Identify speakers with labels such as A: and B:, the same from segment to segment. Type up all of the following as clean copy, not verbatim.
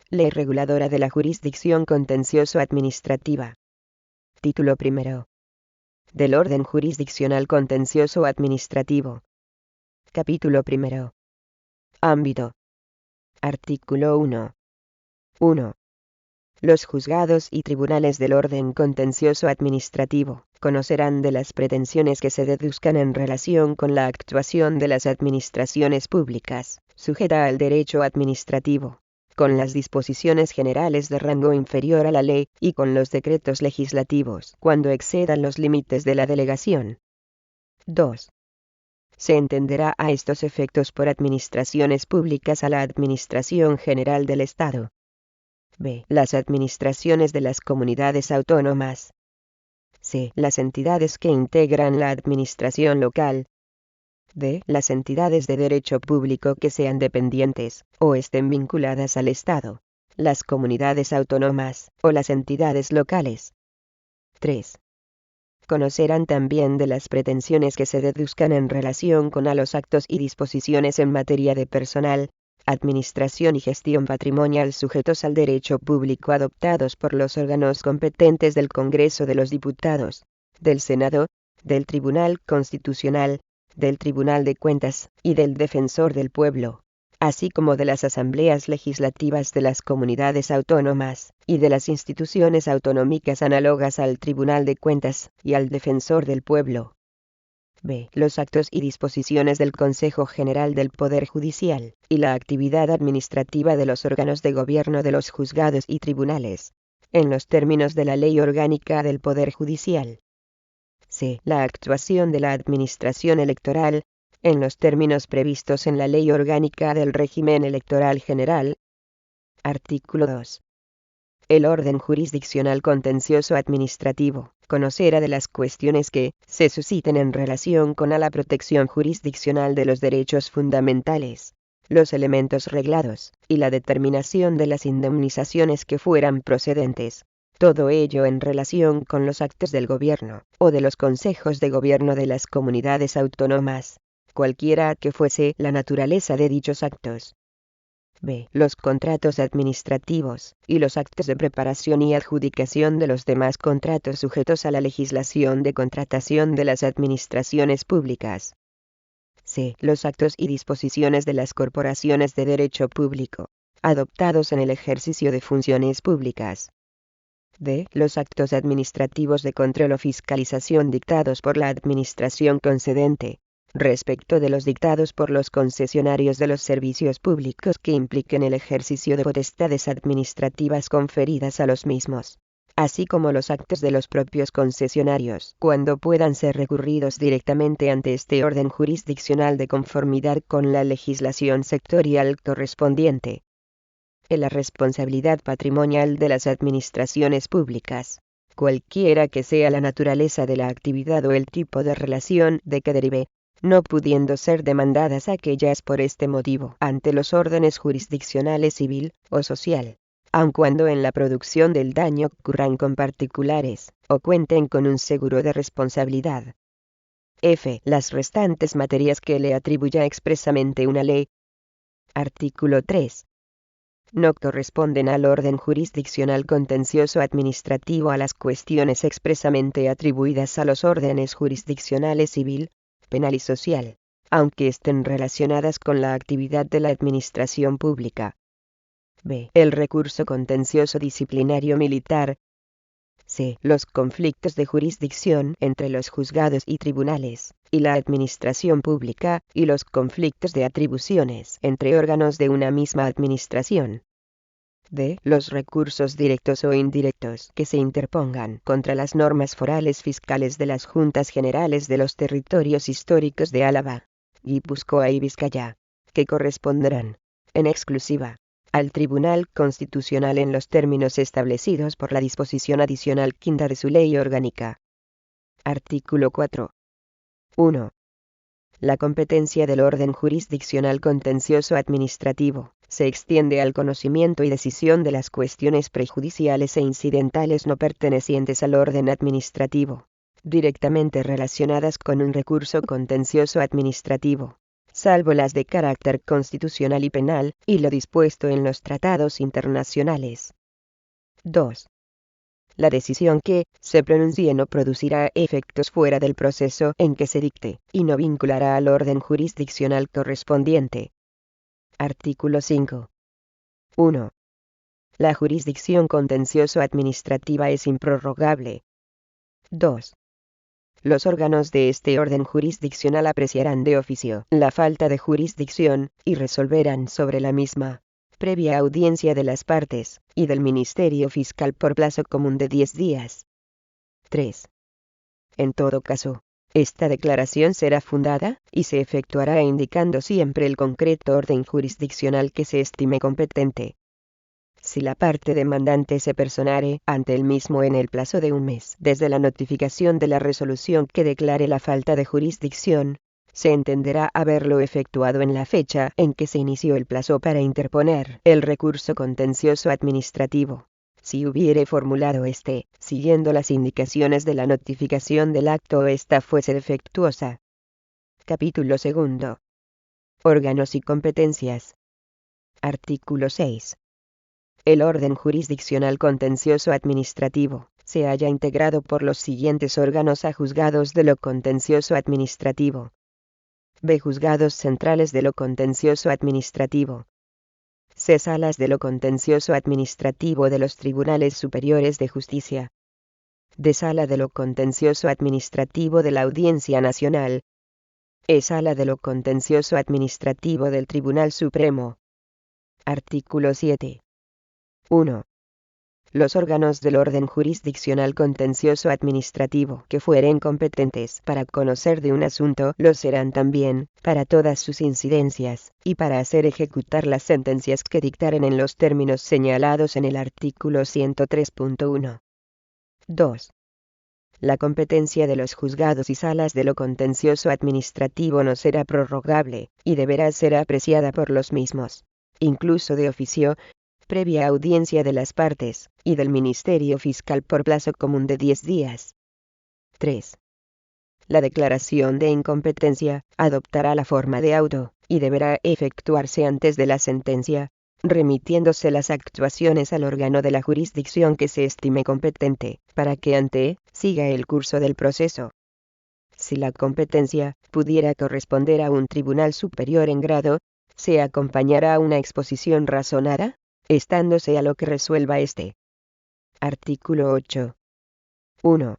A: Ley reguladora de la jurisdicción contencioso-administrativa. Título primero. Del orden jurisdiccional contencioso-administrativo. Capítulo primero. Ámbito. Artículo 1. 1. Los juzgados y tribunales del orden contencioso-administrativo conocerán de las pretensiones que se deduzcan en relación con la actuación de las administraciones públicas, sujeta al derecho administrativo, con las disposiciones generales de rango inferior a la ley y con los decretos legislativos cuando excedan los límites de la delegación. 2. Se entenderá a estos efectos por administraciones públicas a la Administración General del Estado. B. Las administraciones de las comunidades autónomas. C. Las entidades que integran la administración local. D. Las entidades de derecho público que sean dependientes, o estén vinculadas al Estado, las comunidades autónomas, o las entidades locales. 3. Conocerán también de las pretensiones que se deduzcan en relación con los actos y disposiciones en materia de personal, administración y gestión patrimonial sujetos al derecho público adoptados por los órganos competentes del Congreso de los Diputados, del Senado, del Tribunal Constitucional, del Tribunal de Cuentas y del Defensor del Pueblo, así como de las asambleas legislativas de las comunidades autónomas y de las instituciones autonómicas análogas al Tribunal de Cuentas y al Defensor del Pueblo. B. Los actos y disposiciones del Consejo General del Poder Judicial y la actividad administrativa de los órganos de gobierno de los juzgados y tribunales, en los términos de la Ley Orgánica del Poder Judicial. C. La actuación de la Administración Electoral, en los términos previstos en la Ley Orgánica del Régimen Electoral General. Artículo 2. El orden jurisdiccional contencioso-administrativo conocerá de las cuestiones que se susciten en relación con la protección jurisdiccional de los derechos fundamentales, los elementos reglados y la determinación de las indemnizaciones que fueran procedentes. Todo ello en relación con los actos del gobierno o de los consejos de gobierno de las comunidades autónomas, cualquiera que fuese la naturaleza de dichos actos. B. Los contratos administrativos y los actos de preparación y adjudicación de los demás contratos sujetos a la legislación de contratación de las administraciones públicas. C. Los actos y disposiciones de las corporaciones de derecho público, adoptados en el ejercicio de funciones públicas. D. Los actos administrativos de control o fiscalización dictados por la administración concedente, respecto de los dictados por los concesionarios de los servicios públicos que impliquen el ejercicio de potestades administrativas conferidas a los mismos, así como los actos de los propios concesionarios, cuando puedan ser recurridos directamente ante este orden jurisdiccional de conformidad con la legislación sectorial correspondiente. En la responsabilidad patrimonial de las administraciones públicas, cualquiera que sea la naturaleza de la actividad o el tipo de relación de que derive, no pudiendo ser demandadas aquellas por este motivo ante los órdenes jurisdiccionales civil o social, aun cuando en la producción del daño ocurran con particulares, o cuenten con un seguro de responsabilidad. F. Las restantes materias que le atribuya expresamente una ley. Artículo 3. No corresponden al orden jurisdiccional contencioso administrativo a las cuestiones expresamente atribuidas a los órdenes jurisdiccionales civil, penal y social, aunque estén relacionadas con la actividad de la administración pública. B. El recurso contencioso disciplinario militar. C. Los conflictos de jurisdicción entre los juzgados y tribunales y la administración pública y los conflictos de atribuciones entre órganos de una misma administración. D. Los recursos directos o indirectos que se interpongan contra las normas forales fiscales de las Juntas Generales de los Territorios Históricos de Álava, Guipúzcoa y Vizcaya, que corresponderán, en exclusiva, al Tribunal Constitucional en los términos establecidos por la disposición adicional quinta de su ley orgánica. Artículo 4. 1. La competencia del orden jurisdiccional contencioso administrativo se extiende al conocimiento y decisión de las cuestiones prejudiciales e incidentales no pertenecientes al orden administrativo, directamente relacionadas con un recurso contencioso administrativo, salvo las de carácter constitucional y penal, y lo dispuesto en los tratados internacionales. 2. La decisión que se pronuncie no producirá efectos fuera del proceso en que se dicte, y no vinculará al orden jurisdiccional correspondiente. Artículo 5. 1. La jurisdicción contencioso-administrativa es improrrogable. 2. Los órganos de este orden jurisdiccional apreciarán de oficio la falta de jurisdicción, y resolverán sobre la misma, previa audiencia de las partes, y del Ministerio Fiscal por plazo común de 10 días. 3. En todo caso, esta declaración será fundada, y se efectuará indicando siempre el concreto orden jurisdiccional que se estime competente. Si la parte demandante se personare ante el mismo en el plazo de un mes desde la notificación de la resolución que declare la falta de jurisdicción, se entenderá haberlo efectuado en la fecha en que se inició el plazo para interponer el recurso contencioso administrativo, si hubiere formulado siguiendo las indicaciones de la notificación del acto o ésta fuese defectuosa. Capítulo 2. Órganos y competencias. Artículo 6. El orden jurisdiccional contencioso administrativo se halla integrado por los siguientes órganos: A. Juzgados de lo contencioso administrativo. B. Juzgados centrales de lo contencioso administrativo. C. Salas de lo contencioso administrativo de los tribunales superiores de justicia. D. Sala de lo contencioso administrativo de la Audiencia Nacional. E. Sala de lo contencioso administrativo del Tribunal Supremo. Artículo 7. 1. Los órganos del orden jurisdiccional contencioso administrativo que fueren competentes para conocer de un asunto lo serán también, para todas sus incidencias, y para hacer ejecutar las sentencias que dictaren en los términos señalados en el artículo 103.1. 2. La competencia de los juzgados y salas de lo contencioso administrativo no será prorrogable, y deberá ser apreciada por los mismos, incluso de oficio, previa audiencia de las partes, y del Ministerio Fiscal por plazo común de 10 días. 3. La declaración de incompetencia adoptará la forma de auto, y deberá efectuarse antes de la sentencia, remitiéndose las actuaciones al órgano de la jurisdicción que se estime competente, para que siga el curso del proceso. Si la competencia pudiera corresponder a un tribunal superior en grado, se acompañará a una exposición razonada, estándose a lo que resuelva Artículo 8. 1.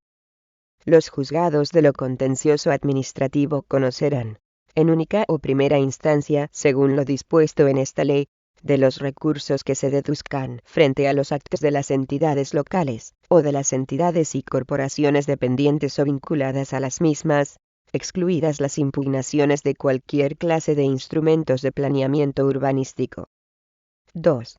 A: Los juzgados de lo contencioso administrativo conocerán, en única o primera instancia, según lo dispuesto en esta ley, de los recursos que se deduzcan frente a los actos de las entidades locales, o de las entidades y corporaciones dependientes o vinculadas a las mismas, excluidas las impugnaciones de cualquier clase de instrumentos de planeamiento urbanístico. 2.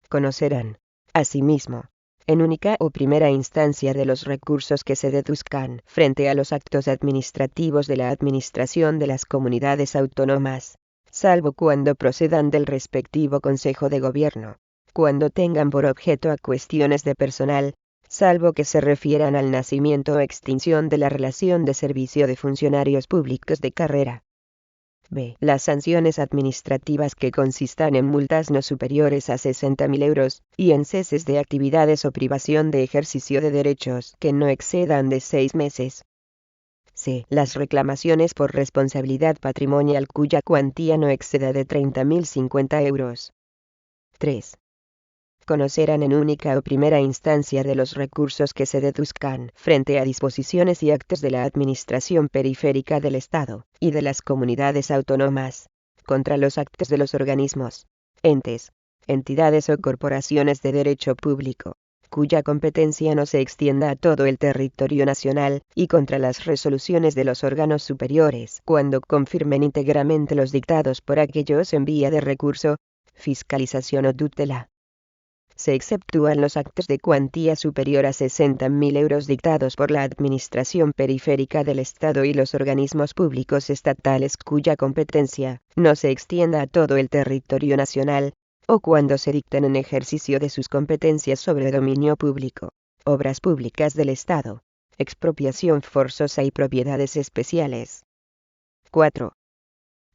A: Conocerán, asimismo, en única o primera instancia de los recursos que se deduzcan frente a los actos administrativos de la Administración de las Comunidades Autónomas, salvo cuando procedan del respectivo Consejo de Gobierno, cuando tengan por objeto a cuestiones de personal, salvo que se refieran al nacimiento o extinción de la relación de servicio de funcionarios públicos de carrera. B. Las sanciones administrativas que consistan en multas no superiores a 60.000 euros, y en ceses de actividades o privación de ejercicio de derechos que no excedan de 6 meses. C. Las reclamaciones por responsabilidad patrimonial cuya cuantía no exceda de 30.050 euros. 3. Conocerán en única o primera instancia de los recursos que se deduzcan frente a disposiciones y actos de la Administración periférica del Estado y de las comunidades autónomas, contra los actos de los organismos, entes, entidades o corporaciones de derecho público, cuya competencia no se extienda a todo el territorio nacional, y contra las resoluciones de los órganos superiores cuando confirmen íntegramente los dictados por aquellos en vía de recurso, fiscalización o tutela. Se exceptúan los actos de cuantía superior a 60.000 euros dictados por la Administración periférica del Estado y los organismos públicos estatales cuya competencia no se extienda a todo el territorio nacional, o cuando se dicten en ejercicio de sus competencias sobre dominio público, obras públicas del Estado, expropiación forzosa y propiedades especiales. 4.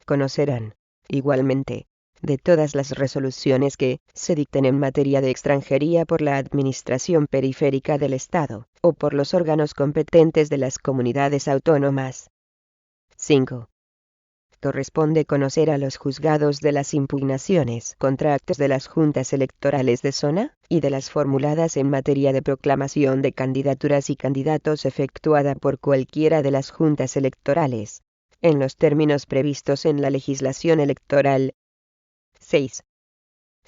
A: Conocerán, igualmente, de todas las resoluciones que se dicten en materia de extranjería por la Administración Periférica del Estado, o por los órganos competentes de las comunidades autónomas. 5. Corresponde conocer a los juzgados de las impugnaciones contra actos de las juntas electorales de zona, y de las formuladas en materia de proclamación de candidaturas y candidatos efectuada por cualquiera de las juntas electorales, en los términos previstos en la legislación electoral. 6.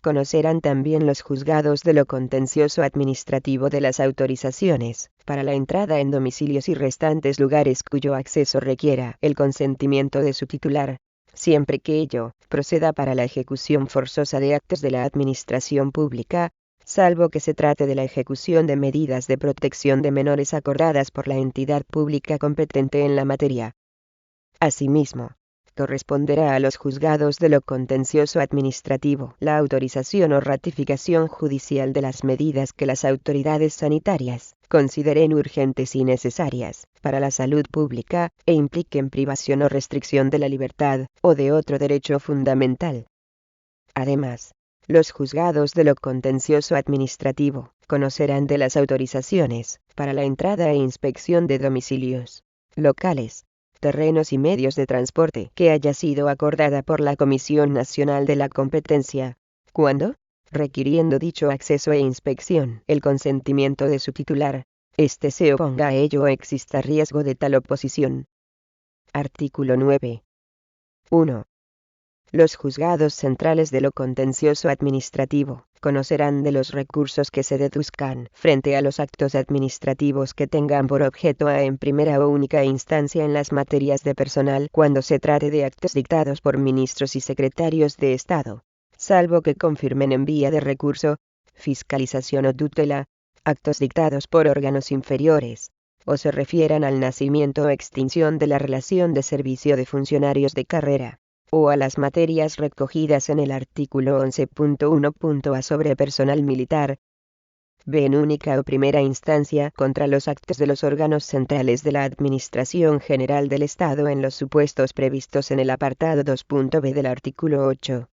A: Conocerán también los juzgados de lo contencioso administrativo de las autorizaciones para la entrada en domicilios y restantes lugares cuyo acceso requiera el consentimiento de su titular, siempre que ello proceda para la ejecución forzosa de actos de la administración pública, salvo que se trate de la ejecución de medidas de protección de menores acordadas por la entidad pública competente en la materia. Asimismo, corresponderá a los juzgados de lo contencioso administrativo la autorización o ratificación judicial de las medidas que las autoridades sanitarias consideren urgentes y necesarias para la salud pública, e impliquen privación o restricción de la libertad, o de otro derecho fundamental. Además, los juzgados de lo contencioso administrativo conocerán de las autorizaciones para la entrada e inspección de domicilios, locales, terrenos y medios de transporte que haya sido acordada por la Comisión Nacional de la Competencia, cuando, requiriendo dicho acceso e inspección el consentimiento de su titular, éste se oponga a ello o exista riesgo de tal oposición. Artículo 9. 1. Los juzgados centrales de lo contencioso administrativo conocerán de los recursos que se deduzcan frente a los actos administrativos que tengan por objeto en primera o única instancia en las materias de personal cuando se trate de actos dictados por ministros y secretarios de Estado, salvo que confirmen en vía de recurso, fiscalización o tutela, actos dictados por órganos inferiores, o se refieran al nacimiento o extinción de la relación de servicio de funcionarios de carrera, o a las materias recogidas en el artículo 11.1.a sobre personal militar. B. En única o primera instancia contra los actos de los órganos centrales de la Administración General del Estado en los supuestos previstos en el apartado 2.b del artículo 8.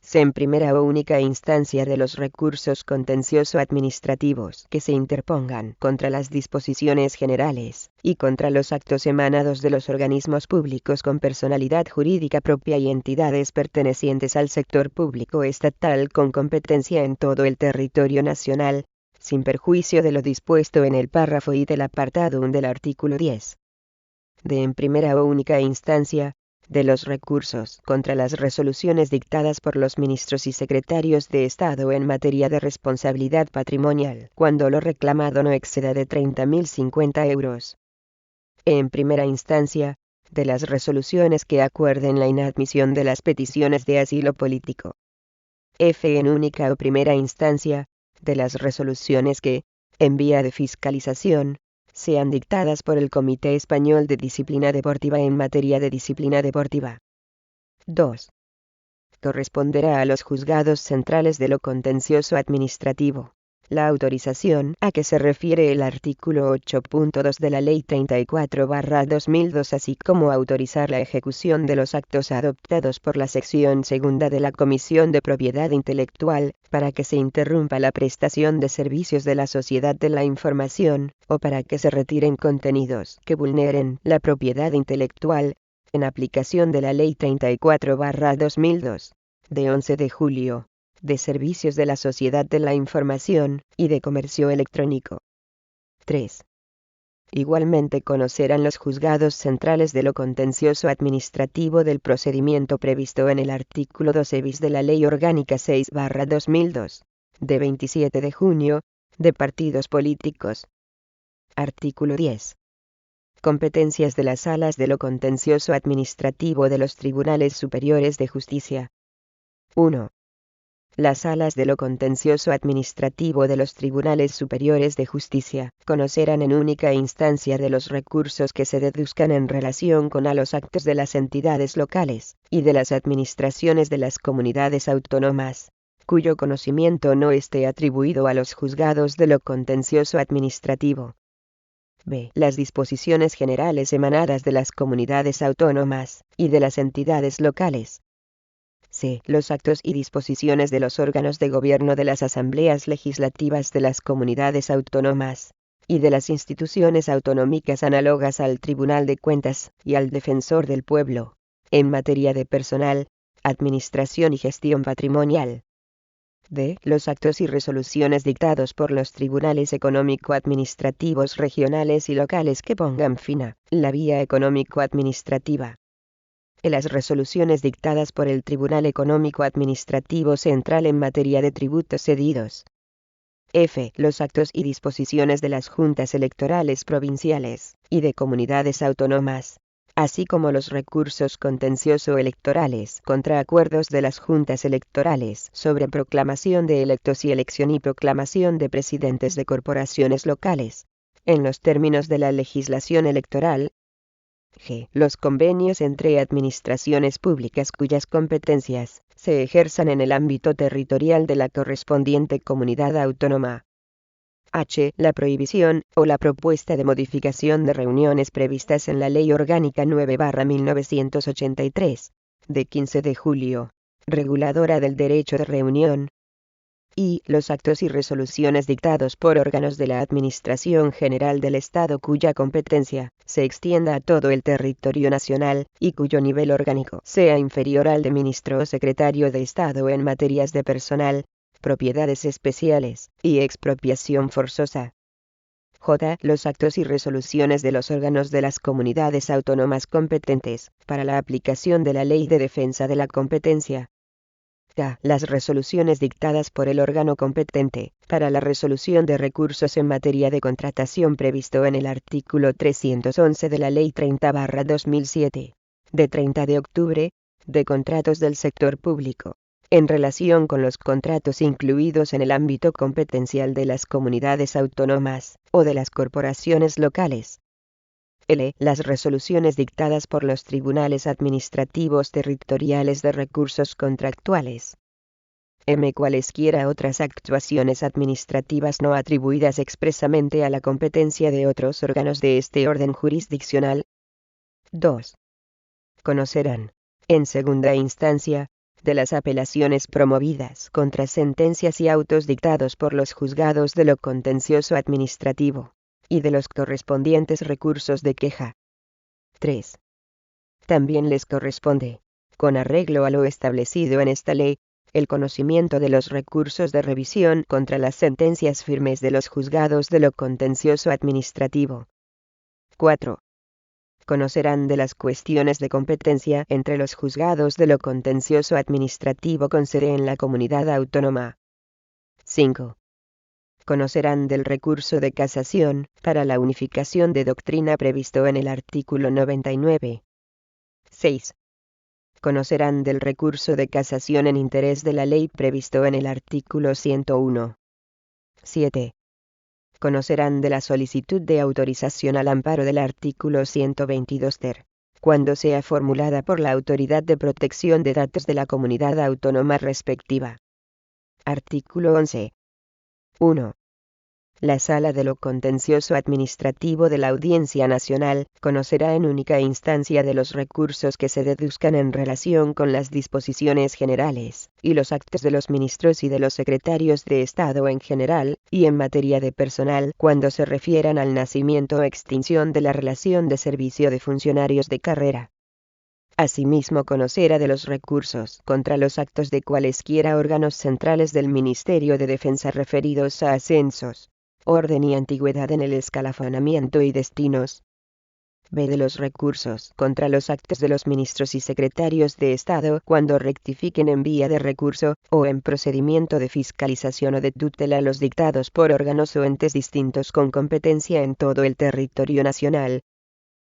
A: C. En primera o única instancia de los recursos contencioso-administrativos que se interpongan contra las disposiciones generales y contra los actos emanados de los organismos públicos con personalidad jurídica propia y entidades pertenecientes al sector público estatal con competencia en todo el territorio nacional, sin perjuicio de lo dispuesto en el párrafo I del apartado 1 del artículo 10. D. En primera o única instancia, de los recursos contra las resoluciones dictadas por los ministros y secretarios de Estado en materia de responsabilidad patrimonial, cuando lo reclamado no exceda de 30.050 euros. En primera instancia, de las resoluciones que acuerden la inadmisión de las peticiones de asilo político. F. En única o primera instancia, de las resoluciones que, en vía de fiscalización, sean dictadas por el Comité Español de Disciplina Deportiva en materia de disciplina deportiva. 2. Corresponderá a los juzgados centrales de lo contencioso administrativo la autorización a que se refiere el artículo 8.2 de la Ley 34/2002, así como autorizar la ejecución de los actos adoptados por la sección segunda de la Comisión de Propiedad Intelectual, para que se interrumpa la prestación de servicios de la Sociedad de la Información, o para que se retiren contenidos que vulneren la propiedad intelectual, en aplicación de la Ley 34/2002, de 11 de julio, de Servicios de la Sociedad de la Información y de Comercio Electrónico. 3. Igualmente conocerán los juzgados centrales de lo contencioso administrativo del procedimiento previsto en el artículo 12 bis de la Ley Orgánica 6/2002, de 27 de junio, de partidos políticos. Artículo 10. Competencias de las salas de lo contencioso administrativo de los Tribunales Superiores de Justicia. 1. Las salas de lo contencioso administrativo de los Tribunales Superiores de Justicia conocerán en única instancia de los recursos que se deduzcan en relación con los actos de las entidades locales y de las administraciones de las comunidades autónomas, cuyo conocimiento no esté atribuido a los juzgados de lo contencioso administrativo. b. Las disposiciones generales emanadas de las comunidades autónomas y de las entidades locales. c. Los actos y disposiciones de los órganos de gobierno de las asambleas legislativas de las comunidades autónomas y de las instituciones autonómicas análogas al Tribunal de Cuentas y al Defensor del Pueblo, en materia de personal, administración y gestión patrimonial. d. Los actos y resoluciones dictados por los tribunales económico-administrativos regionales y locales que pongan fin a la vía económico-administrativa. Las resoluciones dictadas por el Tribunal Económico-Administrativo Central en materia de tributos cedidos. f. Los actos y disposiciones de las juntas electorales provinciales y de comunidades autónomas, así como los recursos contencioso-electorales contra acuerdos de las juntas electorales sobre proclamación de electos y elección y proclamación de presidentes de corporaciones locales, en los términos de la legislación electoral. g. Los convenios entre administraciones públicas cuyas competencias se ejerzan en el ámbito territorial de la correspondiente comunidad autónoma. h. La prohibición o la propuesta de modificación de reuniones previstas en la Ley Orgánica 9/1983, de 15 de julio, reguladora del derecho de reunión. y los actos y resoluciones dictados por órganos de la Administración General del Estado cuya competencia se extienda a todo el territorio nacional y cuyo nivel orgánico sea inferior al de ministro o secretario de Estado en materias de personal, propiedades especiales y expropiación forzosa. j. Los actos y resoluciones de los órganos de las comunidades autónomas competentes para la aplicación de la Ley de Defensa de la Competencia. k. Las resoluciones dictadas por el órgano competente para la resolución de recursos en materia de contratación previsto en el artículo 311 de la Ley 30/2007, de 30 de octubre, de contratos del sector público, en relación con los contratos incluidos en el ámbito competencial de las comunidades autónomas o de las corporaciones locales. l. Las resoluciones dictadas por los tribunales administrativos territoriales de recursos contractuales. m. Cualesquiera otras actuaciones administrativas no atribuidas expresamente a la competencia de otros órganos de este orden jurisdiccional. 2. Conocerán, en segunda instancia, de las apelaciones promovidas contra sentencias y autos dictados por los juzgados de lo contencioso administrativo y de los correspondientes recursos de queja. 3. También les corresponde, con arreglo a lo establecido en esta ley, el conocimiento de los recursos de revisión contra las sentencias firmes de los juzgados de lo contencioso administrativo. 4. Conocerán de las cuestiones de competencia entre los juzgados de lo contencioso administrativo con sede en la comunidad autónoma. 5. Conocerán del recurso de casación para la unificación de doctrina previsto en el artículo 99. 6. Conocerán del recurso de casación en interés de la ley previsto en el artículo 101. 7. Conocerán de la solicitud de autorización al amparo del artículo 122 ter, cuando sea formulada por la Autoridad de Protección de Datos de la comunidad autónoma respectiva. Artículo 11. 1. La Sala de lo Contencioso Administrativo de la Audiencia Nacional conocerá en única instancia de los recursos que se deduzcan en relación con las disposiciones generales y los actos de los ministros y de los secretarios de Estado en general, y en materia de personal cuando se refieran al nacimiento o extinción de la relación de servicio de funcionarios de carrera. Asimismo conocerá de los recursos contra los actos de cualesquiera órganos centrales del Ministerio de Defensa referidos a ascensos, orden y antigüedad en el escalafonamiento y destinos. b. De los recursos contra los actos de los ministros y secretarios de Estado cuando rectifiquen en vía de recurso o en procedimiento de fiscalización o de tutela los dictados por órganos o entes distintos con competencia en todo el territorio nacional.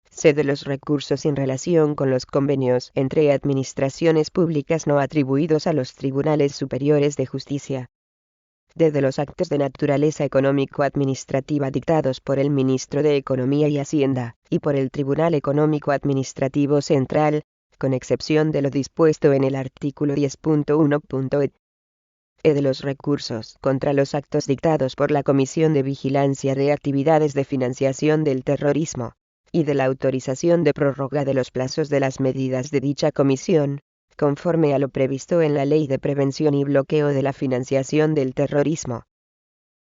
A: c. De los recursos en relación con los convenios entre administraciones públicas no atribuidos a los tribunales superiores de justicia. d. De los actos de naturaleza económico-administrativa dictados por el Ministro de Economía y Hacienda, y por el Tribunal Económico-Administrativo Central, con excepción de lo dispuesto en el artículo 10.1.et. de los recursos contra los actos dictados por la Comisión de Vigilancia de Actividades de Financiación del Terrorismo, y de la autorización de prórroga de los plazos de las medidas de dicha comisión, conforme a lo previsto en la Ley de Prevención y Bloqueo de la Financiación del Terrorismo.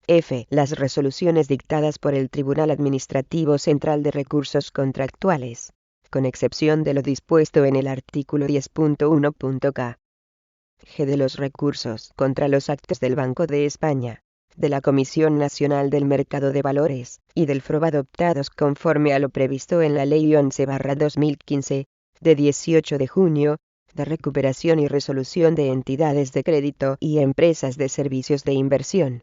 A: F. Las resoluciones dictadas por el Tribunal Administrativo Central de Recursos Contractuales, con excepción de lo dispuesto en el artículo 10.1.k. G. De los recursos contra los actos del Banco de España, de la Comisión Nacional del Mercado de Valores, y del FROB adoptados conforme a lo previsto en la Ley 11/2015, de 18 de junio, de recuperación y resolución de entidades de crédito y empresas de servicios de inversión.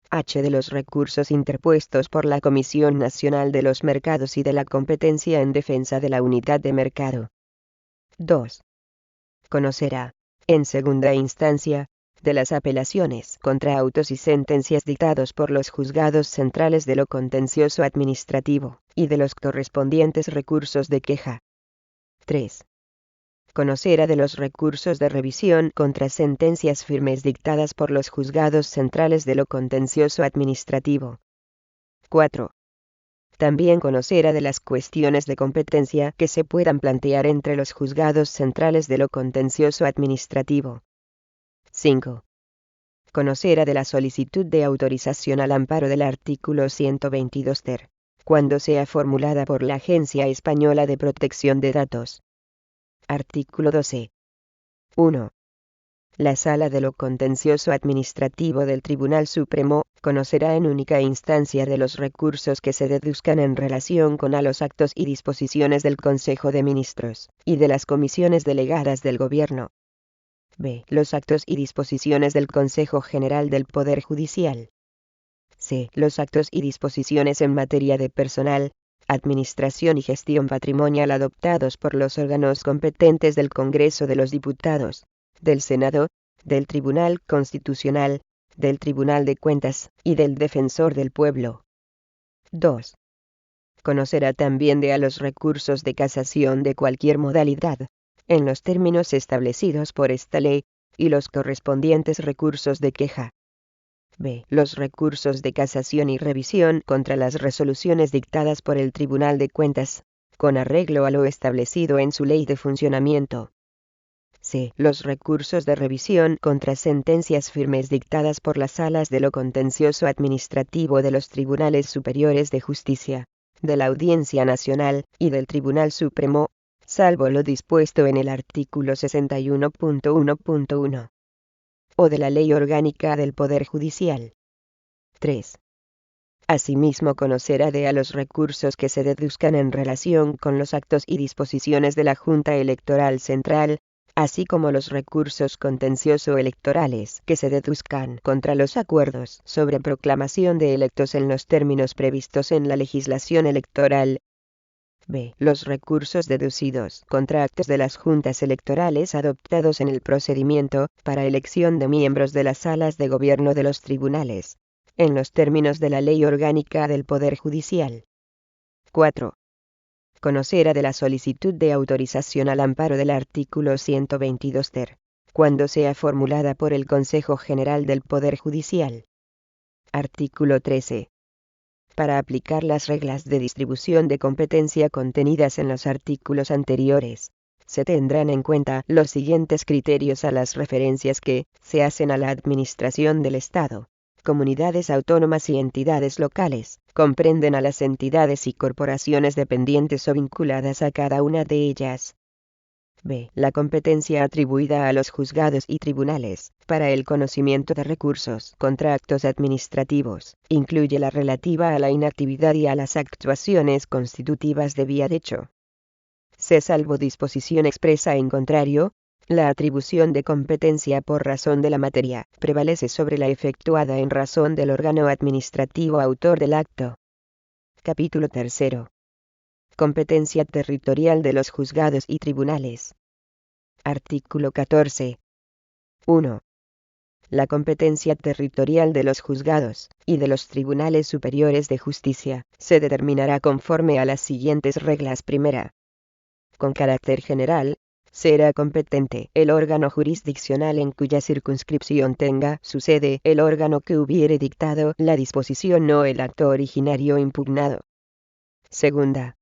A: H. De los recursos interpuestos por la Comisión Nacional de los Mercados y de la Competencia en defensa de la unidad de mercado. 2. Conocerá, en segunda instancia, de las apelaciones contra autos y sentencias dictados por los juzgados centrales de lo contencioso administrativo, y de los correspondientes recursos de queja. 3. Conocerá de los recursos de revisión contra sentencias firmes dictadas por los juzgados centrales de lo contencioso administrativo. 4. También conocerá de las cuestiones de competencia que se puedan plantear entre los juzgados centrales de lo contencioso administrativo. 5. Conocerá de la solicitud de autorización al amparo del artículo 122 ter, cuando sea formulada por la Agencia Española de Protección de Datos. Artículo 12. 1. La Sala de lo Contencioso Administrativo del Tribunal Supremo conocerá en única instancia de los recursos que se deduzcan en relación con a los actos y disposiciones del Consejo de Ministros, y de las comisiones delegadas del Gobierno. B. Los actos y disposiciones del Consejo General del Poder Judicial. C. Los actos y disposiciones en materia de personal, administración y gestión patrimonial adoptados por los órganos competentes del Congreso de los Diputados, del Senado, del Tribunal Constitucional, del Tribunal de Cuentas y del Defensor del Pueblo. 2. Conocerá también de a los recursos de casación de cualquier modalidad, en los términos establecidos por esta ley, y los correspondientes recursos de queja. B. Los recursos de casación y revisión contra las resoluciones dictadas por el Tribunal de Cuentas, con arreglo a lo establecido en su ley de funcionamiento. C. Los recursos de revisión contra sentencias firmes dictadas por las salas de lo contencioso administrativo de los Tribunales Superiores de Justicia, de la Audiencia Nacional y del Tribunal Supremo, salvo lo dispuesto en el artículo 61.1.1. o de la Ley Orgánica del Poder Judicial. 3. Asimismo conocerá de a los recursos que se deduzcan en relación con los actos y disposiciones de la Junta Electoral Central, así como los recursos contencioso-electorales que se deduzcan contra los acuerdos sobre proclamación de electos en los términos previstos en la legislación electoral. B. Los recursos deducidos contra actos de las juntas electorales adoptados en el procedimiento para elección de miembros de las salas de gobierno de los tribunales, en los términos de la Ley Orgánica del Poder Judicial. 4. Conocerá de la solicitud de autorización al amparo del artículo 122 ter, cuando sea formulada por el Consejo General del Poder Judicial. Artículo 13. Para aplicar las reglas de distribución de competencia contenidas en los artículos anteriores, se tendrán en cuenta los siguientes criterios a las referencias que se hacen a la Administración del Estado, comunidades autónomas y entidades locales, comprenden a las entidades y corporaciones dependientes o vinculadas a cada una de ellas. B. La competencia atribuida a los juzgados y tribunales, para el conocimiento de recursos contra actos administrativos, incluye la relativa a la inactividad y a las actuaciones constitutivas de vía de hecho. C. Salvo disposición expresa en contrario, la atribución de competencia por razón de la materia prevalece sobre la efectuada en razón del órgano administrativo autor del acto. Capítulo 3. Competencia territorial de los juzgados y tribunales. Artículo 14. 1. La competencia territorial de los juzgados y de los tribunales superiores de justicia se determinará conforme a las siguientes reglas. Primera. Con carácter general, será competente el órgano jurisdiccional en cuya circunscripción tenga su sede el órgano que hubiere dictado la disposición o el acto originario impugnado. Segunda.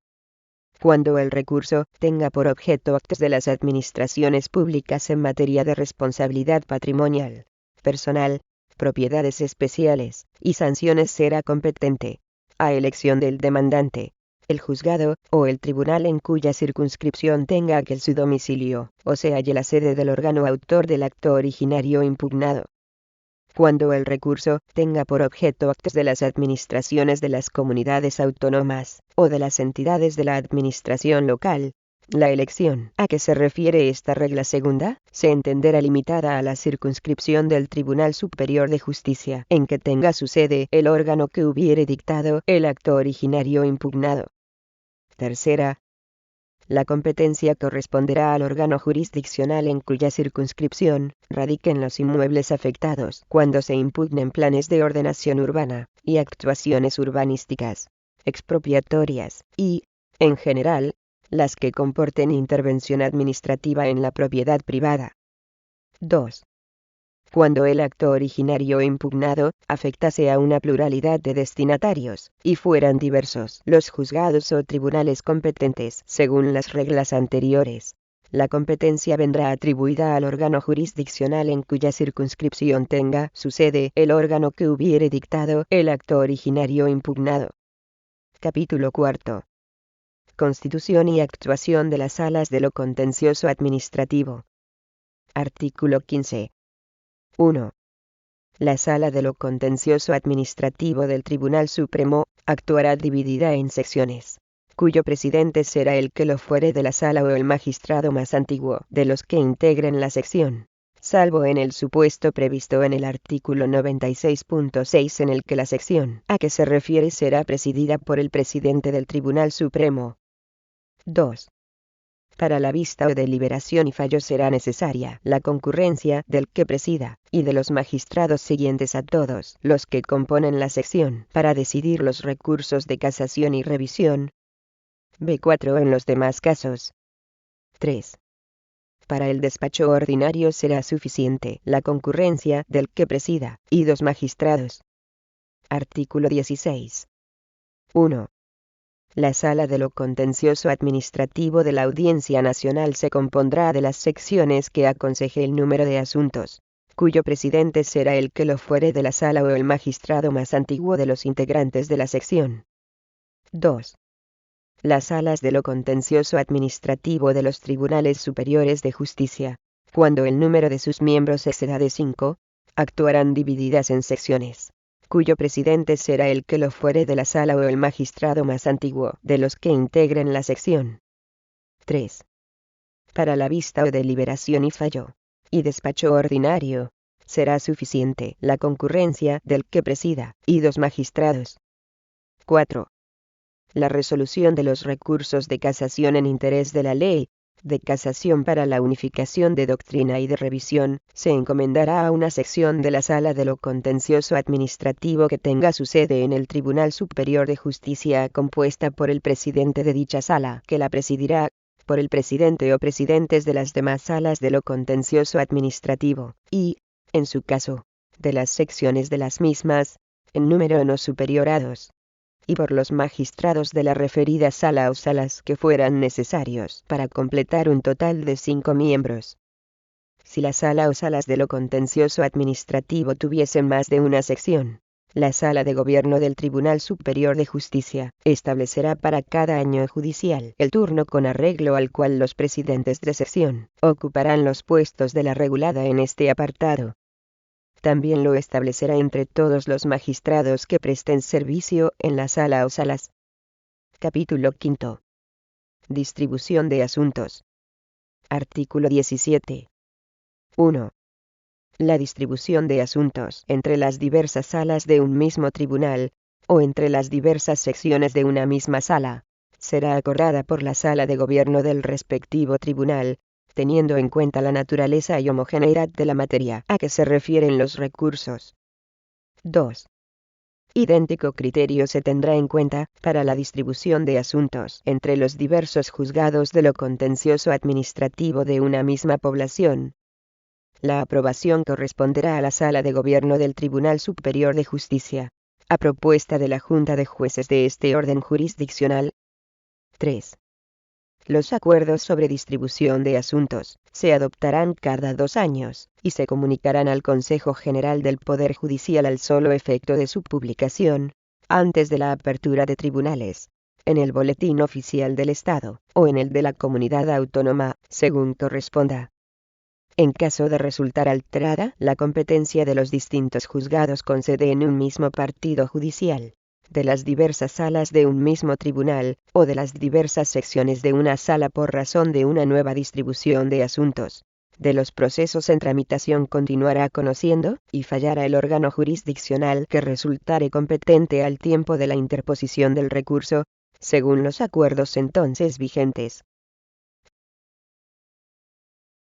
A: Cuando el recurso tenga por objeto actos de las administraciones públicas en materia de responsabilidad patrimonial, personal, propiedades especiales y sanciones, será competente, a elección del demandante, el juzgado o el tribunal en cuya circunscripción tenga aquel su domicilio, o se halle la sede del órgano autor del acto originario impugnado. Cuando el recurso tenga por objeto actos de las administraciones de las comunidades autónomas o de las entidades de la administración local, la elección a que se refiere esta regla segunda se entenderá limitada a la circunscripción del Tribunal Superior de Justicia en que tenga su sede el órgano que hubiere dictado el acto originario impugnado. Tercera. La competencia corresponderá al órgano jurisdiccional en cuya circunscripción radiquen los inmuebles afectados cuando se impugnen planes de ordenación urbana y actuaciones urbanísticas, expropiatorias y, en general, las que comporten intervención administrativa en la propiedad privada. 2. Cuando el acto originario impugnado afectase a una pluralidad de destinatarios, y fueran diversos los juzgados o tribunales competentes según las reglas anteriores, la competencia vendrá atribuida al órgano jurisdiccional en cuya circunscripción tenga su sede el órgano que hubiere dictado el acto originario impugnado. Capítulo 4. Constitución y actuación de las salas de lo contencioso administrativo. Artículo 15. 1. La Sala de lo Contencioso Administrativo del Tribunal Supremo actuará dividida en secciones, cuyo presidente será el que lo fuere de la sala o el magistrado más antiguo de los que integren la sección, salvo en el supuesto previsto en el artículo 96.6 en el que la sección a que se refiere será presidida por el presidente del Tribunal Supremo. 2. Para la vista o deliberación y fallo será necesaria la concurrencia del que presida, y de los magistrados siguientes a todos los que componen la sección, para decidir los recursos de casación y revisión. B4 en los demás casos. 3. Para el despacho ordinario será suficiente la concurrencia del que presida, y 2 magistrados. Artículo 16. 1. La Sala de lo Contencioso Administrativo de la Audiencia Nacional se compondrá de las secciones que aconseje el número de asuntos, cuyo presidente será el que lo fuere de la sala o el magistrado más antiguo de los integrantes de la sección. 2. Las salas de lo contencioso administrativo de los tribunales superiores de justicia, cuando el número de sus miembros exceda de 5, actuarán divididas en secciones, cuyo presidente será el que lo fuere de la sala o el magistrado más antiguo de los que integren la sección. 3. Para la vista o deliberación y fallo, y despacho ordinario, será suficiente la concurrencia del que presida, y 2 magistrados. 4. La resolución de los recursos de casación en interés de la ley, de casación para la unificación de doctrina y de revisión, se encomendará a una sección de la Sala de lo Contencioso Administrativo que tenga su sede en el Tribunal Superior de Justicia, compuesta por el presidente de dicha sala, que la presidirá, por el presidente o presidentes de las demás salas de lo contencioso administrativo, y, en su caso, de las secciones de las mismas, en número no superior a 2. Y por los magistrados de la referida sala o salas que fueran necesarios para completar un total de 5 miembros. Si la sala o salas de lo contencioso administrativo tuviesen más de una sección, la Sala de Gobierno del Tribunal Superior de Justicia establecerá para cada año judicial el turno con arreglo al cual los presidentes de sección ocuparán los puestos de la regulada en este apartado. También lo establecerá entre todos los magistrados que presten servicio en la sala o salas. Capítulo 5. Distribución de asuntos. Artículo 17. 1. La distribución de asuntos entre las diversas salas de un mismo tribunal, o entre las diversas secciones de una misma sala, será acordada por la Sala de Gobierno del respectivo tribunal, teniendo en cuenta la naturaleza y homogeneidad de la materia a que se refieren los recursos. 2. Idéntico criterio se tendrá en cuenta para la distribución de asuntos entre los diversos juzgados de lo contencioso administrativo de una misma población. La aprobación corresponderá a la Sala de Gobierno del Tribunal Superior de Justicia, a propuesta de la Junta de Jueces de este orden jurisdiccional. 3. Los acuerdos sobre distribución de asuntos se adoptarán cada 2 años, y se comunicarán al Consejo General del Poder Judicial al solo efecto de su publicación, antes de la apertura de tribunales, en el Boletín Oficial del Estado, o en el de la Comunidad Autónoma, según corresponda. En caso de resultar alterada la competencia de los distintos juzgados con sede en un mismo partido judicial, de las diversas salas de un mismo tribunal, o de las diversas secciones de una sala por razón de una nueva distribución de asuntos, de los procesos en tramitación continuará conociendo, y fallará el órgano jurisdiccional que resultare competente al tiempo de la interposición del recurso, según los acuerdos entonces vigentes.